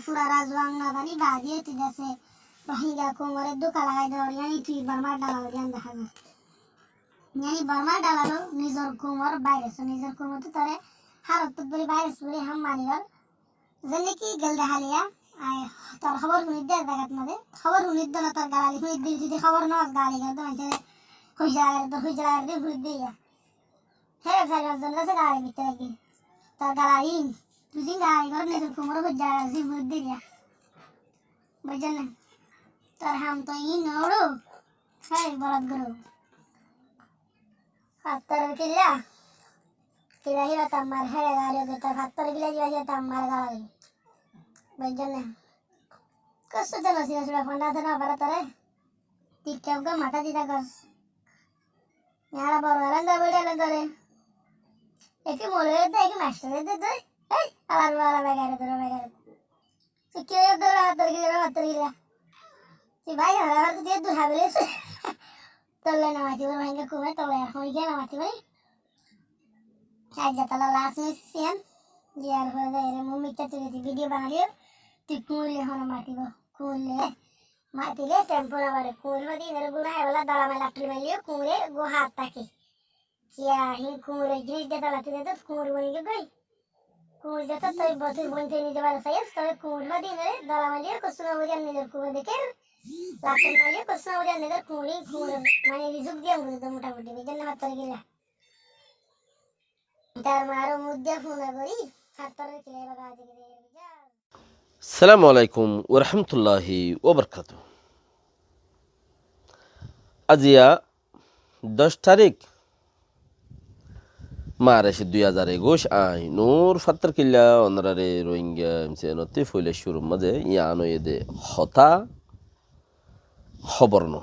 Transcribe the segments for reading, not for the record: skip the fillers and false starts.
পুরা রাজওয়াং না জানি বাজিয়ে তুই আছে রোহিঙ্গা কোমরে দুকা লাগাই দেওয়ার জানি তুই বর্মার ডালালো জ্ঞান দেখা যায় জানি বর্মার ডালালো নিজের কোমর বাইরে নিজের কোমর তো তোরে হারত বলি বাইরে বলি হাম মানিবার জানি কি গেল দেখালিয়া তোর খবর শুনি দে জায়গাত মাঝে খবর শুনি দে না তোর গালি শুনি দিল যদি খবর নস গালি গেল তো হুইজার দিয়ে ঘুরে দিয়া হ্যাঁ চারজন আছে গাড়ি ভিতরে কি তোর গালি তুই দিন গাড়ি করে নিজের কোমর হুইজার দিয়ে ঘুরে দিয়া বুঝলেন না তোর হাম তো ই নড়ো হ্যাঁ বলদ গরু হাত্তর কিলা কিলা হিরা তাম্মার হ্যাঁ গাড়ি ওকে তোর হাত্তর কিলা হিরা তাম্মার গাড়ি বুঝলেন না কষ্ট দেন সিরা সুরা ফন্ডা দেন আবার তোরে টিকটক মাথা দিতা কর यार बरवारंदा बड़े धरे एक मोले दे एक मास्टर दे दे ए आवार वाला बेगारे तो क्यों ये दर हातर गिला कि भाई हमारा तो ये दूर हावेले से तले ना माटी वर महंगा कुमे तले हो गया ना माटी भाई आज जतला लास्ट में सीएम यार हो जाए रे मम्मी का तो वीडियो बना लियो टिकुले होना माटी वो कुले मातीले टेम्पोरा वाले कुमरमध्ये इधर गुना है वाला दाला में लाठी में लियो कुमरे गो हाथ ताके क्या ही कुमरे गिरी देता लाठी देता कुमर बनी के गई कुमर देता तो बहुत ही बनते नहीं जवान सही है तो कुमरमध्ये इधर दाला में लियो कुछ ना हो जाने इधर कुमर देखे लाठी में लियो कुछ ना हो जाने इधर कुमरी कुमर माने रिजुक दिया मुझे तो मोटा मोटी बिजन हाथ तर गिला इधर मारो मुद्दे फोना करी हाथ तर किले बगा दे আসসালামু আলাইকুম ওয়া রাহমাতুল্লাহি ওয়া বারাকাতুহু আজিয়া 10 তারিখ মার্চ 2021 আই নূর ফাত্তর কিল্লা অনরারে রোহিঙ্গা এমসে নতি ফইলে শুরু মাঝে ইয়ানো এদে হতা খবর ন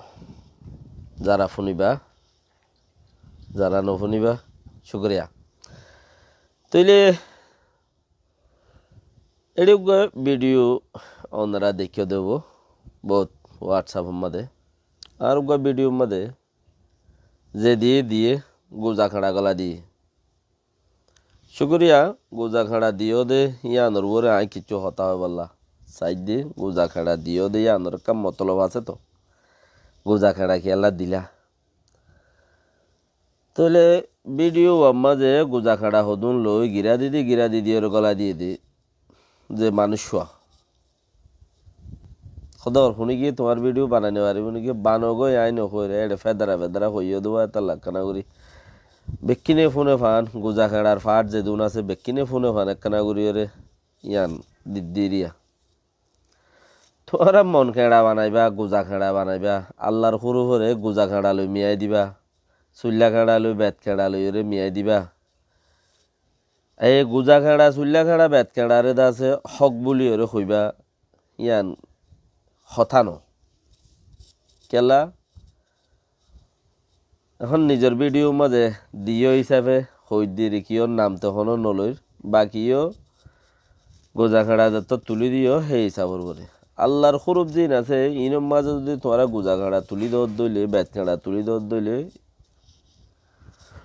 যারা শুনিবা যারা ন শুনিবা শুকরিয়া তইলে एड़ी वीडियो ओनरा देखियो देवो बहुत व्हाट्सएप मधे और वीडियो मधे जे दिए गुजा खड़ा गला दिए शुक्रिया गुजा खड़ा दियो दे या नरवरे आई किचो होता है बल्ला साइड दे गुजा खड़ा दियो दे या नर कम मतलब आसे तो गुजा खड़ा के अल्लाह दिला तो ले वीडियो मजे गुजा खड़ा होदुन लो गिरा दीदी और गला दिए दे যে মানুষ খদর শুনি গিয়ে তোমার ভিডিও বানানো পারিব নাকি বানো গই আই নকরে এটা ফেদারা হইও দেওয়া এটা লাগানা করি বেকিনে ফোনে ফান গুজা খেড়ার ফাট যে দুন আছে বেকিনে ফোনে ফান একখানা করি রে ইয়ান দিদিরিয়া তোরা মন খেড়া বানাইবা গুজা খেড়া বানাইবা আল্লাহর সরু হরে গুজা খেড়া লই মিয়াই দিবা চুল্লা খেড়া লই বেত খেড়া লই রে মিয়াই দিবা এই গুজা খেড়া চুল্লা খেড়া বেত খেড়ারে দাসে হক বুলি ওরে কইবা ইয়ান হথানো কেলা এখন নিজের ভিডিও মাঝে দিও হিসাবে হই দি রেখিওর নাম তখনও নলইর বাকিও গোজা খেড়া যত তুলি দিও সেই হিসাবর করে আল্লাহর খুরুপ দিন আছে ইনম মাঝে যদি তোমরা গোজা খেড়া তুলি দর দইলে বেত খেড়া তুলি দর দইলে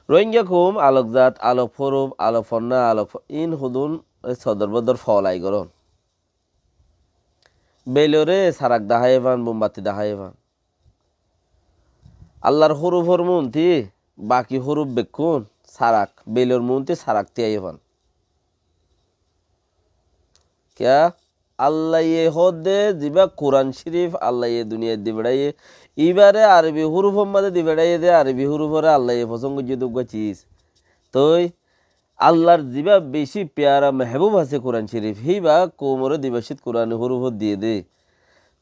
রোহিঙ্গা খুম আলোকজাত আলোক ফরুপ আলোক ফন্না আলোক ইন হুদুন সদর বদর ফলাই গরন বেলরে সারাক দাহাইবান মোমবাতি দাহাইবান আল্লাহর হরুফ হরমুন্তি বাকি হরুফ বেকুন সারাক বেলর মুন্তি সারাক তিয়াইবান क्या আল্লাহ এ হদে জিবা কোরআন শরীফ আল্লাহ এ দুনিয়া দিবড়াইয়ে ইবারে আরবি হুরুফ মধ্যে দিবড়াইয়ে দে আরবি হুরুফরে আল্লাহ এ পছন্দ যদি গচিস তোই আল্লাহর জিবা বেশি প্যারা মেহবুব আছে কোরআন শরীফ হিবা কোমরে দিবাসিত কোরআন হুরুফ দিয়ে দে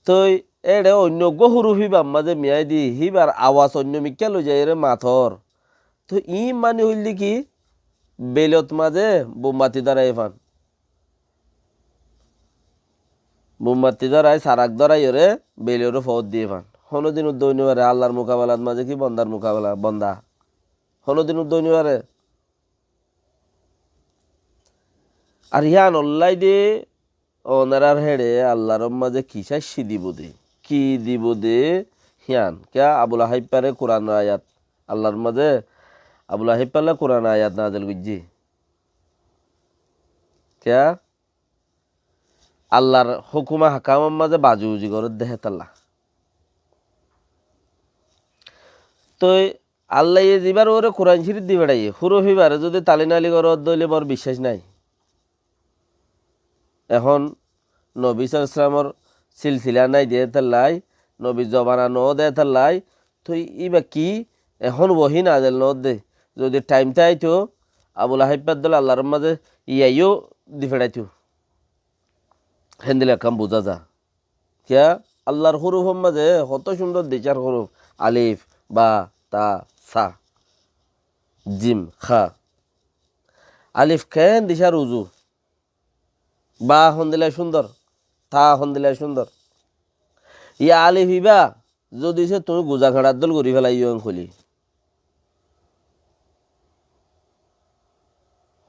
তোই এড়ে অন্য গো হুরুফ হিবা মাঝে মিয়াই দি হিবার আওয়াজ অন্য মিক্কা লই যায় রে মাথর তো ই মানে হইলি কি বেলত মাঝে বোমবাতি দ্বারাই ফান মোমবাতি ধরাই সারাক ধরাই ওরে বেলেরও ফৌজ দিয়ে পান হনোদিন উদ্দৈন পারে আল্লাহর মোকাবেলার মাঝে কি বন্দার মোকাবেলা বন্দা হনোদিন উদ্দৈন পারে আর ইয়ান অল্লাই দে ওনারার হেড়ে আল্লাহর মাঝে কি শাস্তি দিব দে কি দিব দে হিয়ান কে আবুল হাইব পারে কোরআন আয়াত আল্লাহর মাঝে আবুল হাইব পারলে কোরআন আয়াত নাজেল গুজি কে আল্লাহর হুকুমা হাকামের মাঝে বাজুজি করে দেহে তাল্লা তো আল্লাহ যেবার ওরে কোরআন শরীফ দি বেড়াই হুরফিবারে যদি তালিনালি করে দইলে বড় বিশ্বাস নাই এখন নবী সালামের সিলসিলা নাই দিয়ে তাল্লাই নবী জবানা ন দে তাল্লাই তো ইবা কি এখন বহি না দিল ন দে যদি টাইমটা আইতো আবুল হাইপাদ দল আল্লাহর মাঝে ইয়াইও দি ফেড়াইতো হেন্দিলে কাম বোঝা যা কিয়া আল্লাহর হুরুফের মাঝে কত সুন্দর দিচার হুরুফ আলিফ বা তা সা জিম খা আলিফ কেন দিশার উজু বা হন্দিলে সুন্দর তা হন্দিলে সুন্দর ইয়া আলিফ ইবা যদি সে তুমি গুজা খাড়ার দল করি ফেলাই ইয়ং খুলি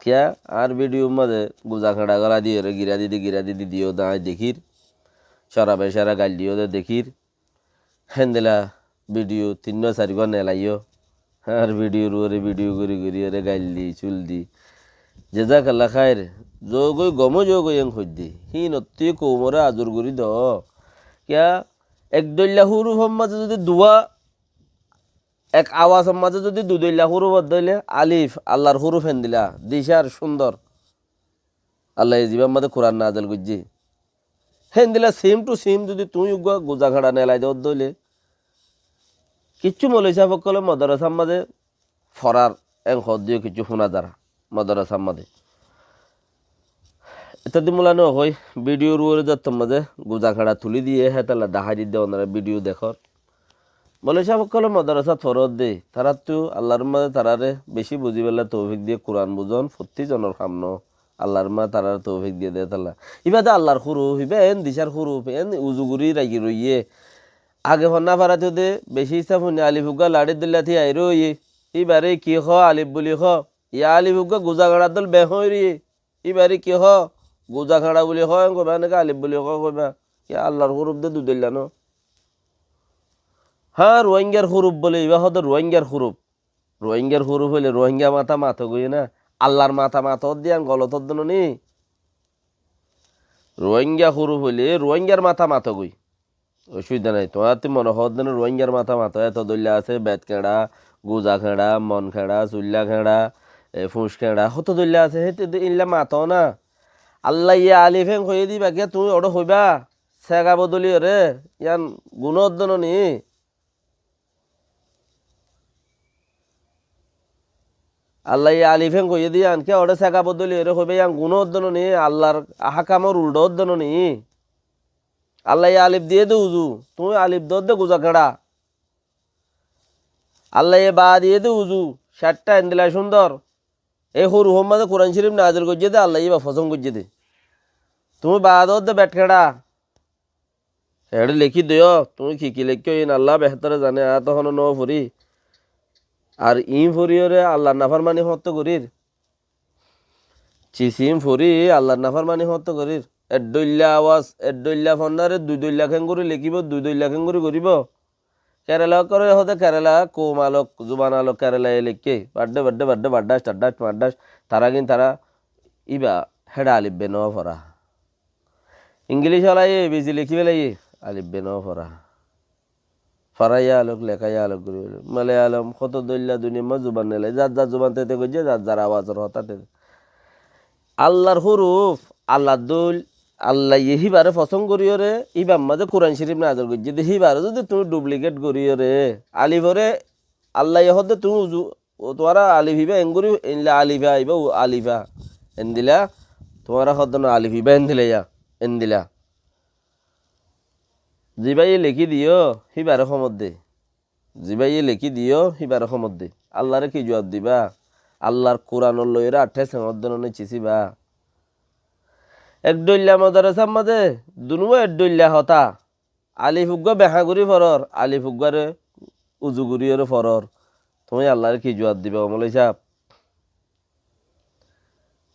কিয়া আর ভিডিও মাঝে গুজা খাড়া গলা দিয়ে গিরা দিদি দিও দাঁড়ায় দেখির সারা বেসারা গাল দিও দে দেখির হেন্দিলা ভিডিও 3-4 ঘর নেলাইও আর ভিডিও রুয়ারে ভিডিও করি ওরে গাইল দি চুল দি যে যা কাল্লা খায় রে যোগই গমো যোগ এং দি হি নত্তি কোমরে আজর করি দ কিয়া একদল্লা হুরুফের মাঝে যদি দুয়া এক আওয়াজের মাঝে যদি দুদল্লা হুরুফ দইলে আলিফ আল্লাহর হুরুফ হেন দিলা দিশার সুন্দর আল্লাহ জীবের মাঝে কোরআন নাজেল করছি হেন দিলা সেম টু সেম যদি তুই গোজা খাড়া নেলাই দেওয়ার দইলে কিচ্ছু মৌলিসা ফকলে মদরসার মাঝে ফরার এং হদ দিয়ে কিছু শোনা যারা মদরসার মাঝে ইত্যাদি মূলানো হয় ভিডিও রুয়ে যার মাঝে গোজা খাড়া তুলি দিয়ে হ্যাঁ তাহলে ডাহাই দিয়ে ওনারা ভিডিও দেখর মৌলিসা ফকলে মদরসাত ফরত দে তারা তো আল্লাহর মাঝে তারারে বেশি বুঝি পেলে তৌফিক দিয়ে কোরআন বুঝন প্রতিজনের সামন আল্লাহর মা তারার তৌফিক দিয়ে দে তাল্লা ইবাদে আল্লাহর হুরু হিবে এন দিশার হুরু এন উজুগুড়ি রাগি রইয়ে আগে ফন্না ফারাতে দে বেশি ইচ্ছা ফুনি আলিফুগা লাড়ি দিল্লা থি আইরো ইয়ে ইবারে কি খ আলিফ বলি খ ইয়া আলিফুগা গুজা খাড়া দল বে হই রে ইবারে কি হ গুজা খাড়া বলি খ কইবা নাকি আলিফ বলি খ কইবা ইয়া আল্লাহর হুরুফ দে দুদিল্লা ন হ্যাঁ রোহিঙ্গার হুরুফ বলে ইবা হদ রোহিঙ্গার হুরুফ হইলে রোহিঙ্গা মাথা মাথা গই না আল্লাহর মাথা মাথা দিয়ান গলত দন নি রোহিঙ্গা হুরুফ হইলে রোহিঙ্গার মাথা মাথা গই অসুবিধা নাই তোমার তুই মনে হওয়ার দিন রোহিঙ্গার মাথা মাথা এত দল্লা আছে বেত খেড়া গুজা খেড়া মন খেড়া চুল্লা খেড়া ফুঁস খেড়া হত দল্লা আছে সেই ইনলা মাথাও না আল্লাহ ইয়ে আলিফেং হয়ে দিবা কে তুমি ওটা হইবা সেগা বদলি রে ইয়ান গুণোদ্দন নি আল্লাহ ইয়ে আলিফেং হয়ে দিয়ে আনকে ওটা সেগা বদলি রে হইবে ইয়ান গুণোদ্দন নি আল্লাহর হাকামর উল্টোদ্দন নি আল্লাহ আলিফ দিয়ে দে উজু তুমি আলিফ দে গুজা খেড়া আল্লাহ বা দিয়ে দে উজু 60টা এন্দিলা সুন্দর এই হরু হোম মাঝে কোরআন শরীফ নাজিল করছে দে আল্লাহ বা ফসম করছে দে তুমি বা দে ব্যাট খেড়া হেড লিখি দিও তুমি কি লিখিও ইন আল্লাহ বেহতরে জানে তখন ন ফুরি আর ইম ফুরিওরে আল্লাহ নাফরমানি হত করির চিসিম ফুরি আল্লাহ নাফরমানি হত করির এড্ডল্লা আওয়াজ এড্ডল্লা ফন্নারে 2 খেঙ্গুরি লিখিব 2 খেঙ্গুরি করিব কেরালা করে হতে কেরালা কোম আলোক জুবান আলোক কেরালা লিখকে বাড্ডাস টাড্ডাস মাড্ডাস তারা কিন্তু তারা ইবা হেডা আলিফবে ন ফরা ইংলিশ হলাই বেশি লিখি পেলাই আলিফবে ন ফরা ফরাইয়া আলোক লেখাইয়া আলোক করি মালায়ালম কত দল্লা দুনিয়া মা জুবান নেলাই যার জুবান তেতে গিয়ে যার আওয়াজের হঠাৎ আল্লাহর হুরুফ আল্লাহ দুল আল্লাহ হিবারে পছন্দ করিও রে ইবাম মাঝে কোরআন শরীফ নাজর করি যদি হিবারে যদি তুমি ডুপ্লিকেট করিও রে আলিফরে আল্লাহ হদে তুমি তোমারা আলিফ হিবা এঙ্গুরি এনলা আলিফা আইবা আলিফা এনদিলা তোমারা হদ না আলিফ হিবা এনদিলা এনদিলা জিবাই লিখি দিও হিবারে সমত দে জিবাই লিখি দিও হিবারে সমত দে আল্লাহরে কি জবাব দিবা আল্লাহর কোরআন লইরা 28 দিনে চিছিবা একডল্লা মদরসার মাঝে দুনুও একডল্লা হতা আলিফুগ্গ বেহাগুড়ি ফরর আলিফুগ্গারে উজুগুড়িরে ফরর তুমি আল্লাহর কি জবাব দিবা অমলাই সাহেব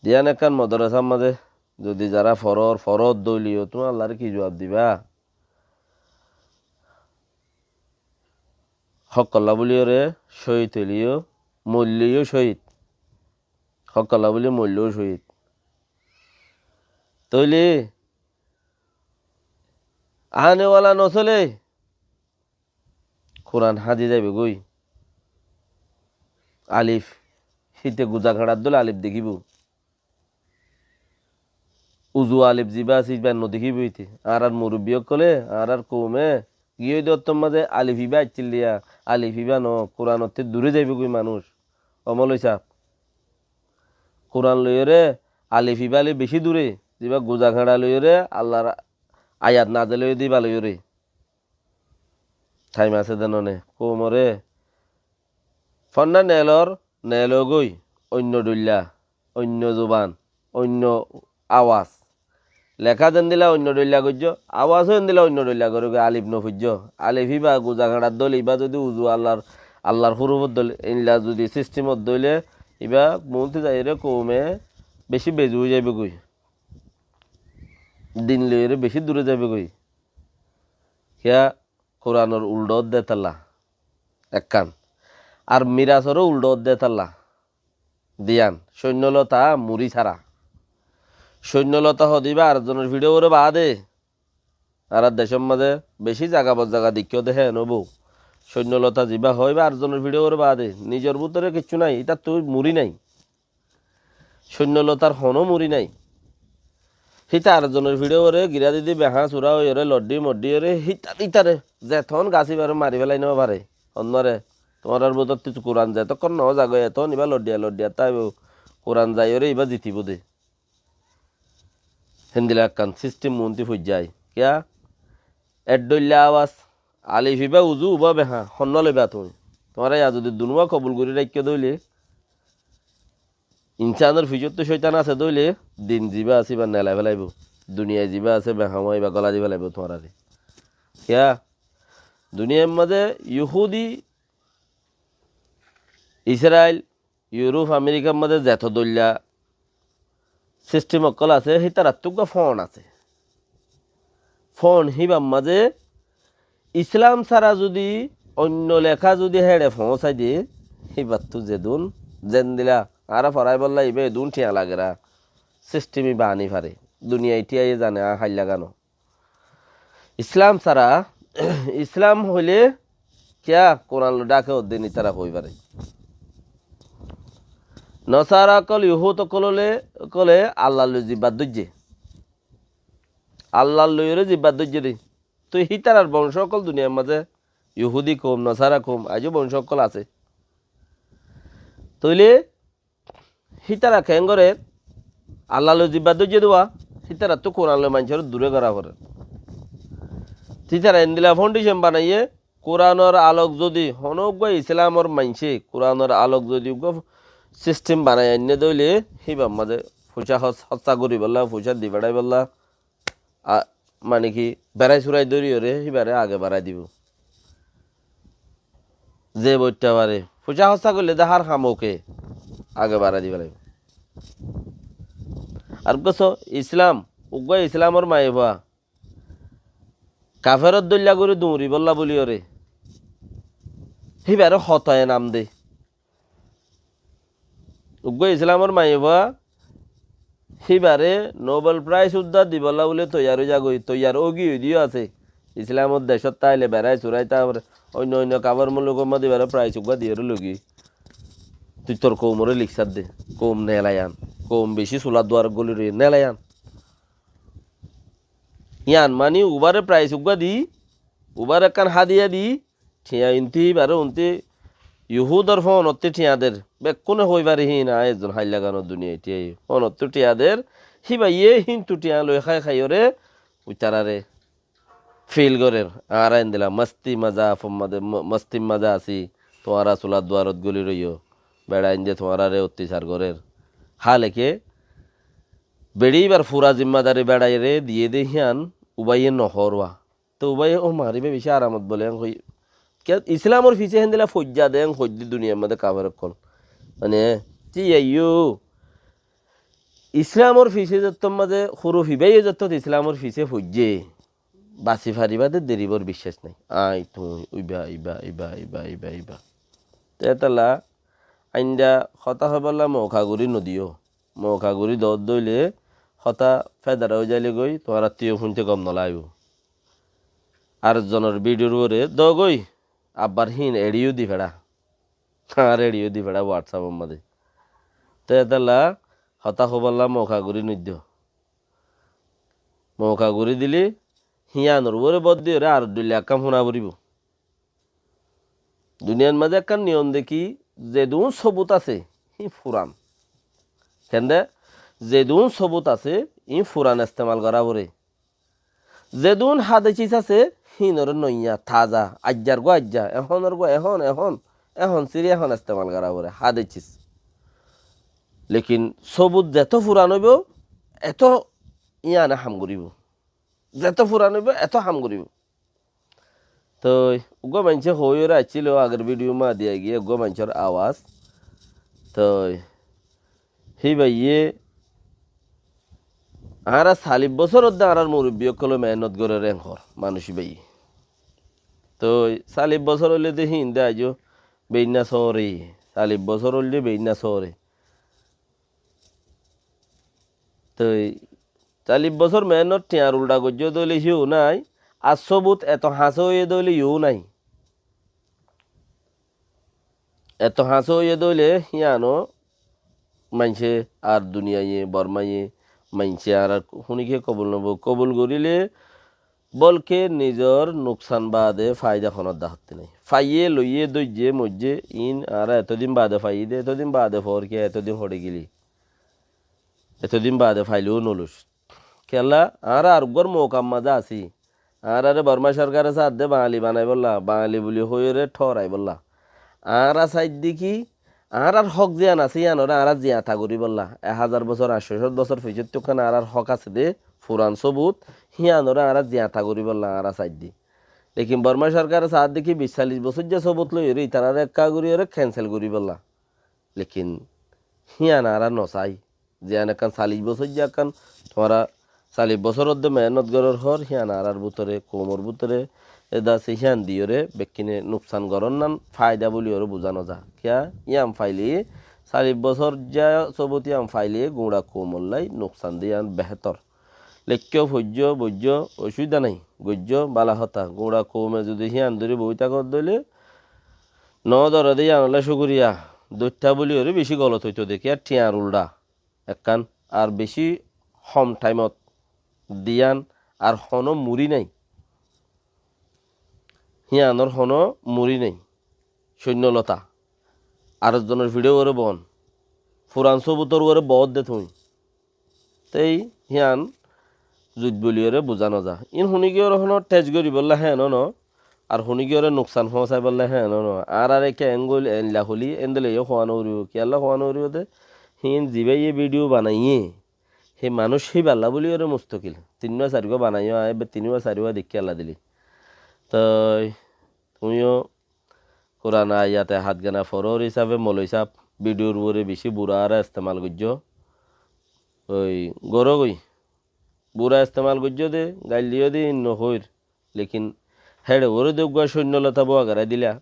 দিয়ান একান মদরসার মাঝে যদি যারা ফরর দলিও তুমি আল্লাহর কি জবাব দিবা হকল্লা বলিওরে শহীদ হইলিও মূল্যও শহীদ হকল্লা বলি মূল্যও শহীদ তৈলি আহানেওয়ালা নচলে কোরআন হাজি যাইবে গই আলিফ শীতে গুজা খাড়ার দলে আলিফ দেখিব উজু আলিফ জিবা সিবা নদেখিব ইতে আর মুরব্বিয়ক কলে আর কৌমে গিয়ে দত্তর মাঝে আলিফিবা চিল্লিয়া আলিফিবা ন কোরআনতে দূরে যাইবে গই মানুষ অমল হইসা কোরআন লইরে আলিফিবা আলি বেশি দূরে যেবা গুজা খাড়া লইরে আল্লাহর আয়াত না দিলে দিবা লইরে টাইম আছে দেননে কৌমরে ফন্না নেল গই অন্য ডুল্লা অন্য জোবান অন্য আওয়াজ লেখা যেন দিলা অন্য ডইলা গজ্য আওয়াজও যেন দিলা অন্য ডইলা করে আলিফ নফুজ্য আলিফিবা গুজা খাড়ার দল ইবা যদি উজু আল্লাহর হুরুফত দল ইনলা যদি সিস্টেমত দইলে ইবা মনতে যাইরে কৌমে বেশি বেজু হয়ে যাবে গই দিন লইরে বেশি দূরে যাবে গই কিয়া কোরআনের উল্ডত দে তাল্লা একখান আর মিরাজরও উল্ডত দে তাল্লা দিয়ান সৈন্যলতা মুড়ি ছাড়া সৈন্যলতা হদিবা আরেকজনের ভিডিও করে বাদে আর দেশের মাঝে বেশি জায়গা জায়গা দেখিও দেখে নবু সৈন্যলতা যিবা হয় বা আরেকজনের ভিডিও করে বাদে নিজের ভিতরে কিচ্ছু নাই এটা তুই মুড়ি নাই সৈন্যলতার হনও মুড়ি নাই হিতা আরেকজনের ভিডিও করে গিরা দিদি বেহা চূড়া হয়ে লড্ডি মড্ডি রে হিতা ইতারে যেথন গাছি বারে মারি পেলাই নেওয়া পারে অন্যরে তোমার বোধ তুই কোরআন যায় তখন ন জাগো এতন ইবা লড্ডিয়া তাই কোরআন যাই রে ইবা জিতিব দে হিন্দিলা কান সিস্টেম মন্তি ফুজ যায় কিয়া এড্ডল্লা আওয়াজ আলিফিবা উজু উবা বেহা সন্ন লইবা তুমি তোমার ইয়া যদি দুনুয়া কবুল করে রাখিয়ে দইলে ইনসানের ফিজত তো শৈতান আছে দইলে দিন যিবা আছে বা নেলাই ফেলাইব দুনিয়ায় যিবা আছে বেহামাই বা গলা দিবা লাগব তোমার আরে কিয়া দুনিয়ার মাঝে ইহুদি ইসরায়েল ইউরোপ আমেরিকার মাঝে যেত দল্যা সিস্টেম অকল আছে সেই তার আত্মজ্ঞা ফোন আছে ফোন হিবার মাঝে ইসলাম ছাড়া যদি অন্য লেখা যদি হেড়ে ফোঁসাই দিয়ে হিবার তো যেদুন জেন দিলা আর ফরাই বললা ইবে দুন ঠিয়া লাগেরা সিস্টেমই বাহানি ফারে দুনিয়া ইটিয়াই জানে হাই লাগানো ইসলাম ছাড়া ইসলাম হইলে কিয়া কোরআন ডাকে ওদিনই তারা হই পারে নসারা কল ইহুত কলে আল্লাহ লই জিব্বাত দজ্জে আল্লাহ লইরে জিব্বাত দজ্জে রে তো হিতার বংশ অকল দুনিয়ার মাঝে ইহুদি কম নসারা কম আজও বংশ অকল আছে তইলে হিতারা খেং করে আল্লাহ লই জিব্বাত দজ্জে দেওয়া হিতারা তো কোরআন লই মানুষের দূরে করা করে তিতারা এন্দিলা ফাউন্ডেশন বানাইয়ে কোরআনের আলোক যদি হনক ইসলামর মানছে কোরআনের আলোক যদি সিস্টেম বানাই আনিয়ে দইলে সেইবার মাঝে পয়সা হত্যা করি বললা পয়সা দি বেড়াই বললা মানে কি বেড়াই চুরাই দৌড়ি রে সেইবারে আগে বাড়াই দিব যে বইটা পারে পয়সা হত্যা করলে দেখার খামোকে আগে বাড়াই দিব লাগবে আর কছ ইসলাম উগ্র ইসলামর মায়ে বা কাফেরত দল্যা করে দৌড়ি বললা বলি ওরে সেইবারে হতায় নাম দে উগ্র ইসলামর মাইবা সেইবারে নোবেল প্রাইজ উদ্ধার দিবলা বলে তৈয়ার হয়ে যাগই তৈয়ার অগি দিও আছে ইসলামত দেশত তাইলে বেড়াই চুরাই তারপরে অন্য অন্য কাবার মূলকর মধ্যে এবারে প্রাইজ উগা দিয়ে লগি তুই তোর কৌমরে লিখসার দে কৌম নেলায়ান কৌম বেশি চুলা দুয়ার গলি রে নেলায়ান ইয়ান মানি উবারে প্রাইজ উগা দি উবার একখান হাদিয়া দি ঠিয়া ইনতি বারে উনতি ইহুদর ফোনতে ঠিয়াদের বেকুনে হইবারে হি না একজন হাই লাগানো দুনিয়া টিয়াই ফোনতে টিয়াদের হিবা ইয়ে হিন্তু টিয়া লই খাইরে উচারারে ফিল গরের আর আইন দিলা মস্তি মজা ফম্মাদে মস্তি মজা আছি তোমারা চুলা দুয়ারত গলি রইও বেড়াইন যে তোমারে অত্যাচার গরের হালেকে বেড়িবার ফুরা জিম্মাদারি বেড়াই রে দিয়ে দে হিয়ান উবাইয়ে নহরওয়া তো উবাইয়ে ও মারিবে বেশি আরামত বলে হই ইসলামর ফিসে হেন দিলা ফজ্জা দেন হজ্জি দুনিয়ার মধ্যে কাবার কল মানে জি আইয়ো ইসলামর ফিসে যত মাঝে সরু ফিবাই যত ইসলামর ফিসে ফজ্জে বাসি ফারিবাদে দেরিবর বিশ্বাস নাই আই তুই উইবা ইবা ইবা ইবা ইবা ইবা তেতালা আইন্দা হতা হবালা মৌখাগুড়ি নদীও মৌখাগুড়ি দৌড় দইলে হতা ফেদারা হয়ে যাইলে গই তোমার আত্মীয় শুনতে কম নলাইব আরেকজনের ভিডিওর করে দগই আব্বার হিন এড়িও দি ফেড়া আর এড়িও দি ফেড়া হোয়াটসঅ্যাপের মধ্যে তো এতালা হতা হবাল্লা মৌকা গুড়ি নিদ্য মৌকা গুড়ি দিলি হিয়ানোর ওরে বদ দিয়ে আর দুলে একাম শোনা পড়িব দুনিয়ার মাঝে একটা নিয়ম দেখি যেদুন সবুত আছে হি ফুরান কেন্দে যেদুন সবুত আছে ই ফুরান ইস্তেমাল করা পরে যেদুন হাদে চিজ আছে হিনর নইয়া তাজা আজ্জার গো আজ্জা এখনর গো এখন সিরি এখন ইস্তেমাল করা পরে হাদে চিজ লেকিন সবুত যেত ফুরান হইব এত ইয়ানে হাম করিব যেত ফুরান হইব এত হাম করিব তো উগ্র মানুষ হইরে আসছিল আগের ভিডিও মা দিয়ে গিয়ে উগ্র মানুষের আওয়াজ তো সেই ভাইয়ে আর 40 বছর অধ্যে আর মুরব্বী কলে মেহনত করে রেঙ্কর মানুষ ভাই তো 40 বছর হইলে তো হিন্দে আজও বেইনা শহরে 40 বছর হইলে বেইনা শহরে তো 40 বছর মেহনত টিয়ার উল্টা গজ্য দলে হিও নাই আর সবুত এত হাসো হয়ে দলে ইউ নাই এত হাসো হয়ে দলে হিয়ানো মানছে আর দুনিয়ায় বর্মায়ে মানছে আর শুনিকে কবুল নব কবুল করিলে বলকে নিজর নোকসান বাদে ফায়দা খনত দাহতে নাই ফাইয়ে লইয়ে দইজে মজ্জে ইন আর এতদিন বাদে ফাই দে এতদিন বাদে ফরকে এতদিন হড়ে গেলি এতদিন বাদে ফাইলেও নলুস খেলা আর আরগর মৌকাম মাজা আছি আর আরে বর্মা সরকারের সাথ দে বাঙালি বানাই বললা বাঙালি বলি হয়ে ঠরাই বললা আর সাইড দেখি আর হক জিয়ান আছে ইয়ানোরা আর জিয়া থাগুরি বললা 1000 বছর 800 বছর ফিজত তোখানে আর হক আছে দে ফুরান সবুত হিয়ানোরা আর জিয়া থাগুরি বললা আর সাইড দি লেকিন বর্মা সরকারের সাথ দেখি 20-40 বছর যে সবুত লই রে তারা একা গুরি ওরে ক্যান্সেল করি বললা লেকিন হিয়ান আর নসাই জিয়ান একান 40 বছর যে একান তোমরা 40 বছর অধ্যে মেহনত গরর হর হিয়ান আর ভিতরে কোমর ভিতরে এদা সে হিয়ান দিওরে বেকিনে নুকসান গরন নান ফায়দা বলি ওরে বুঝানো যা কিয়া ইয়াম ফাইলি 40 বছর যা সবতি ইয়াম ফাইলি গুঁড়া কোমল্লাই নুকসান দিয়ান বেহতর লেখ্য ভোজ্য বৈজ্য অসুবিধা নাই গজ্য বালা হতা গুঁড়া কমে যদি হিয়ান ধরে বইতা কর দইলে ন দরে দিয়ে আনলে সুগুরিয়া দৈত্যা বলি ওরে বেশি গলত হইতো দেখি আর টিয়ার উল্ডা একখান আর বেশি হম টাইমত দিয়ান আর হন মুড়ি নাই হিয়ানোর হন মুড়ি নাই সৈন্যলতা আরেকজনের ভিডিও করে বন ফুরান সবুতর করে বদ দে তুই তাই হিয়ান যুদ্ধ বলিওরে বুঝানো যা ইন শুনিকিওর হন তেজ করি বললে হ্যাঁ ন আর শুনিকিওরে নোকসান হওয়া বললে হ্যাঁ ন আর একে এঙ্গল এনলা হলি এন্দলে হওয়ানো উড়িব কি আল্লাহ হওয়ানো উড়িব দে হিন জিবাই ভিডিও বানাইয়ে সেই মানুষ সেই বাল্লা বলি ওরে মুস্তকিল 3-4 বানাইও আয় 3-4 দেখি আল্লাহ দিলি তাই তুমিও কোরআন আয়াতে হাত গানা ফরর হিসাবে মৌলই সাপ ভিডিওর উপরে বেশি বুড়া আর ইস্তেমাল করছ ওই গরগই বুড়া ইস্তেমাল করছ দে গাইলিও দে নহইর লেকিন হেড়ে ওরে দেগুয়া সৈন্যলতা বোয়া গাড়াই দিলা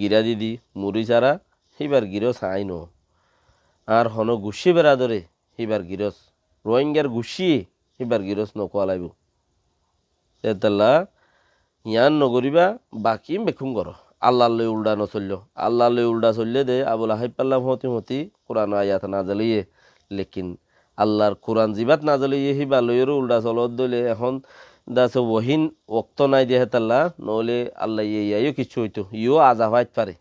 গিরা দিদি মুড়ি চারা সেইবার গিরো চাই ন আর হন গুছি বেড়া ধরে সেইবার গিরস রোহিঙ্গার গুছি সেইবার গিরস নকোয়া লাগব তেতাল্লা ইয়ান নগরিবা বাকি বেকুম গর আল্লাহ লই উল্ডা নচল্য আল্লাহ লই উল্ডা চললে দে আবুল হাই পাল্লা মতি কোরআন আয়াত না জ্বালিয়ে লেকিন আল্লাহর কোরআন জিবাত না জ্বালিয়ে হিবা লইয়েরও উল্ডা চলত দলে এখন দাসে ওহিন ওক্ত নাই দিয়ে হেতাল্লা নহলে আল্লাহ ইয়াইও কিছু হইতো ইও আজাব আইত পারে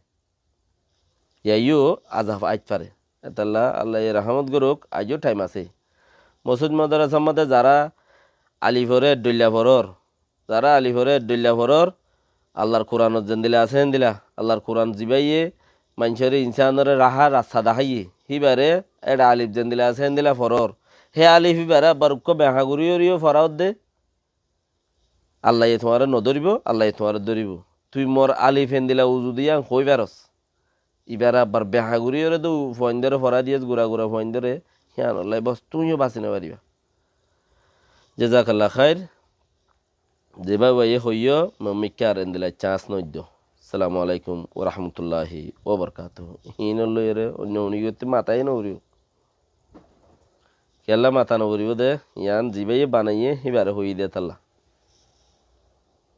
ইয়াইও আজাব আইত পারে হেতাল্লা আল্লাহ রাহমত গরুক আজও টাইম আছে মসুদ মাদ্রাসার মধ্যে যারা আলিফরে ডল্যাভরর যারা আলিফরে ডল্যাভরর আল্লাহর কোরআনত যেন দিলা আছেন দিলা আল্লাহর কোরআন জিবাইয়ে মানুষের ইনসানরে রাহা রাস্তা দেখাইয়ে হিবারে এটা আলিফ যেন দিলা আছেন দিলা ফরর হে আলিফ হিবারে বারুক্ষ বেহাগুরিও ফরাওত দে আল্লাহ তোমার নধরিব আল্লাহ তোমার ধরিব তুই মোর আলিফ হেন দিলা উজু দিয়া কই পারস ইবার আবার বেহাগুরিওরে তো ফয়েন্দরে ফরা দিয়েছ গুড়া ফয়েন্দরে হিয়ান আল্লাহ বস তুমিও বাঁচি না পারিবা জাযাকাল্লাহ খাইর যেবা বাইয়ে হইয় মিক্কা আর এন্দিলা চান্স নইদ্য আসসালামু আলাইকুম ওয়া রাহমাতুল্লাহি ওয়া বারাকাতুহু হিন লইরে অন্য উনিগতে মাথায় নউরিও কেলা মাথা নউরিও দে ইয়ান জিবাইয়ে বানাইয়ে হিবারে হই দে তাল্লা